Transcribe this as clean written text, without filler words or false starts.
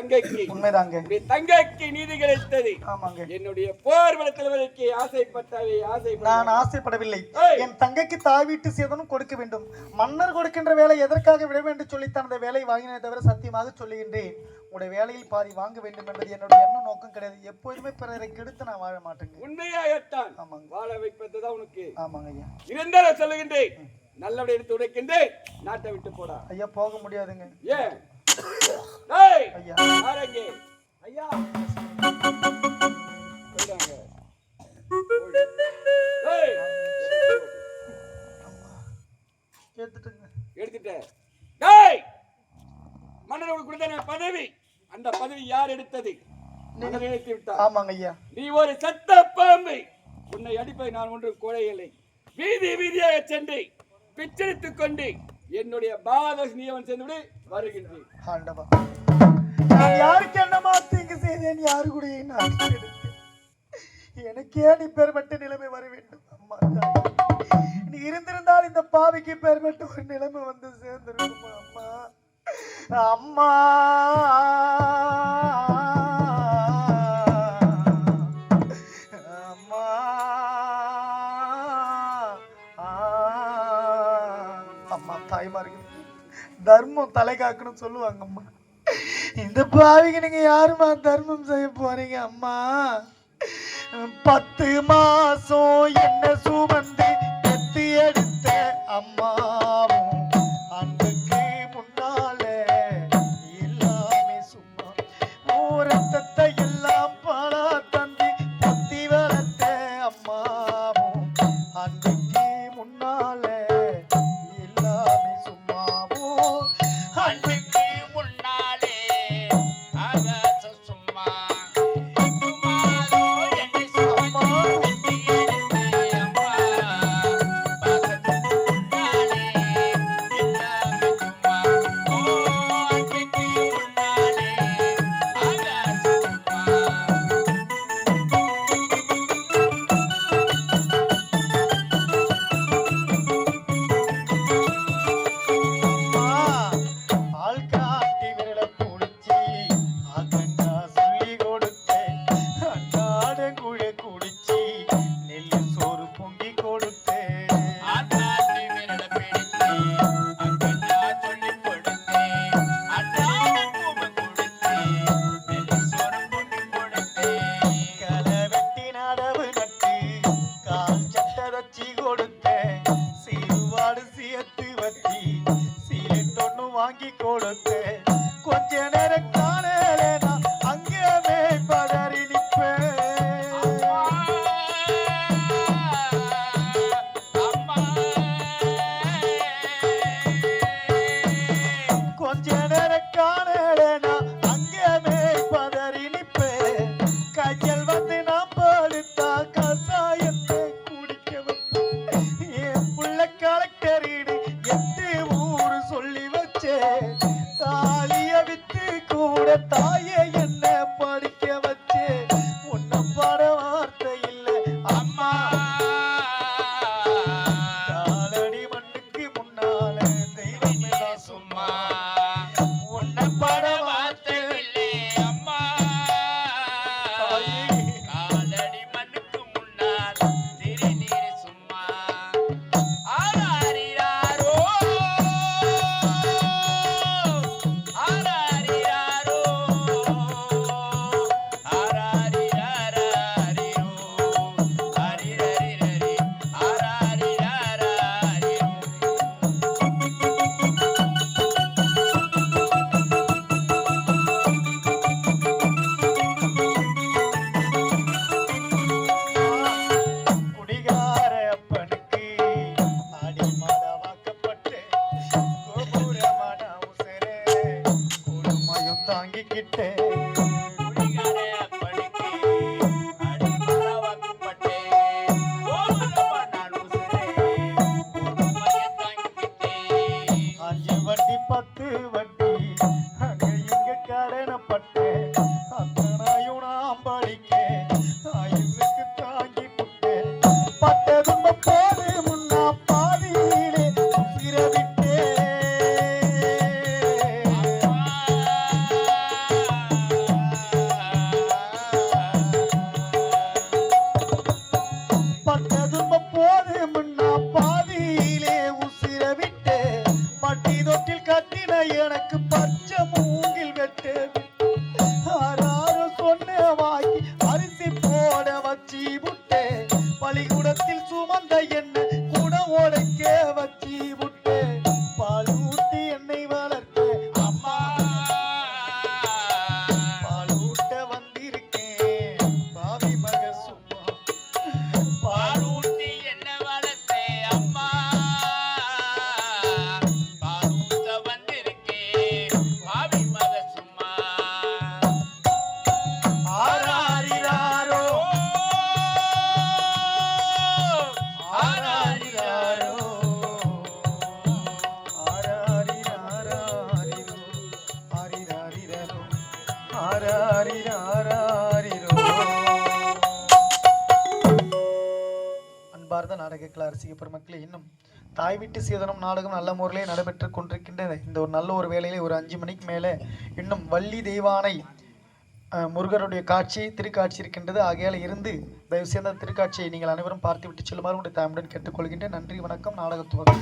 தங்கைக்கு உண்மைதாங்க. தங்கைக்கு நீதி கிடைத்தது. ஆமாங்க. என்னுடைய போர் வளர்த்தவருக்கு ஆசைப்பட்டாவே நான் ஆசைப்படவில்லை. என் தங்கைக்கு தாய் வீட்டு சேதனும் கொடுக்க வேண்டும். மன்னர் கொடுக்கின்ற வேலை எதற்காக விட வேண்டும் சொல்லித்தான் அந்த வேலை வாங்கினதை தவிர சத்தியமாக சொல்லுகின்றேன், உடைய வேலையில் பாதி வாங்க வேண்டும் என்பது என்னுடைய எண்ணம் நோக்கம் கிடையாது. எப்போதுமே பிறரை கெடுத்து நான் வாழ மாட்டேங்க. உண்மையாகத்தான். ஆமாங்க. வாழ வைப்பதுதான் உனக்கு. ஆமாங்க ஐயா. இருந்தாலும் சொல்லுகின்றேன், நல்லபடி எடுத்து உடைக்கின்றேன், நாட்டை விட்டு போடா. ஐயா போக முடியாதுங்க. ஏன் ஐயா? யாரங்க ஐயா? எடுத்துட்டேன். மன்னருக்கு கொடுத்த பதவி, அந்த பதவி யார் எடுத்தது? நினைத்து விட்டார். ஆமாங்க ஐயா. நீ ஒரு சட்ட பாம்பு. உன்னை அடிப்பதை நான் ஒன்று கோழையில்லை. வீதி வீதியாக சென்று பிச்செடுத்துக் கொண்டு என்னுடைய பாதஸ்னியவன் சென்று வருகின்றேன். ஆண்டவா, நான் யாருக்கு என்னமா தீங்கு செய்தேன்? யாரு கூட எனக்கே நீ பெருமட்ட நிலைமை வர வேண்டும். அம்மா, நீ இருந்திருந்தால் இந்த பாவிக்கு பெருமட்ட ஒரு நிலைமை வந்து சேர்ந்திருக்குமா? அம்மா அம்மா அம்மா அம்மா தாய்மார்கள் தர்மம் தலை காக்கணும் சொல்லுவாங்க. அம்மா, இந்த பாவிக்கு நீங்க யாருமா தர்மம் செய்ய போறீங்க? அம்மா, 10 மாசம் என்ன சுமந்து பெத்து எடுத்த அம்மாவும் அன்றைக்கு முன்னால எல்லாமே சும்மா ரத்தத்தை எல்லாம் பாலா தந்தி பத்தி வளர்த்த அம்மாவும் அன்றைக்கு முன்னால எல்லாமே சும்மாவும் அன்றைக்கு வாங்கி கொடுத்து கொஞ்ச நேரம் காணலேனா அங்கேயே பதறி நிற்பேன். கொஞ்ச நேரம் காணலேனா அங்கேயே பதறி நிற்பேன். கையில் வந்து நான் படுத்தா கசாயத்தை குடிக்க என் புள்ள கலெக்டரிடு 8 ஊரு சொல்லி தாலிய வித்து கூட தாயே என்ன படிக்க வச்சு உன்ன பட வார்த்தை இல்லை. அம்மா, காலடி மண்ணுக்கு முன்னால தெய்வம் எல்லாம் சும்மா உன்ன பட வார்த்தை இல்லை. அம்மா, காலடி மண்ணுக்கு முன்னால் திருநீர் சும்மா. அன்பார்ந்த நாடக ரசிக பெருமக்களே, இன்னும் தாய் வீட்டு சீதனம் நாடகம் நல்ல முறையிலே நடைபெற்று கொண்டிருக்கின்றது. இந்த ஒரு நல்ல ஒரு வேளையிலே ஒரு 5 மணிக்கு மேலே இன்னும் வள்ளி தெய்வானை முருகருடைய காட்சி திருக்காட்சி இருக்கின்றது. ஆகையால் இருந்து தயவு செய்த திருக்காட்சியை நீங்கள் அனைவரும் பார்த்து விட்டு செல்லுமாறு உடைய தாயுடன் கேட்டுக்கொள்கின்றேன். நன்றி, வணக்கம். நாடகத்துவம்.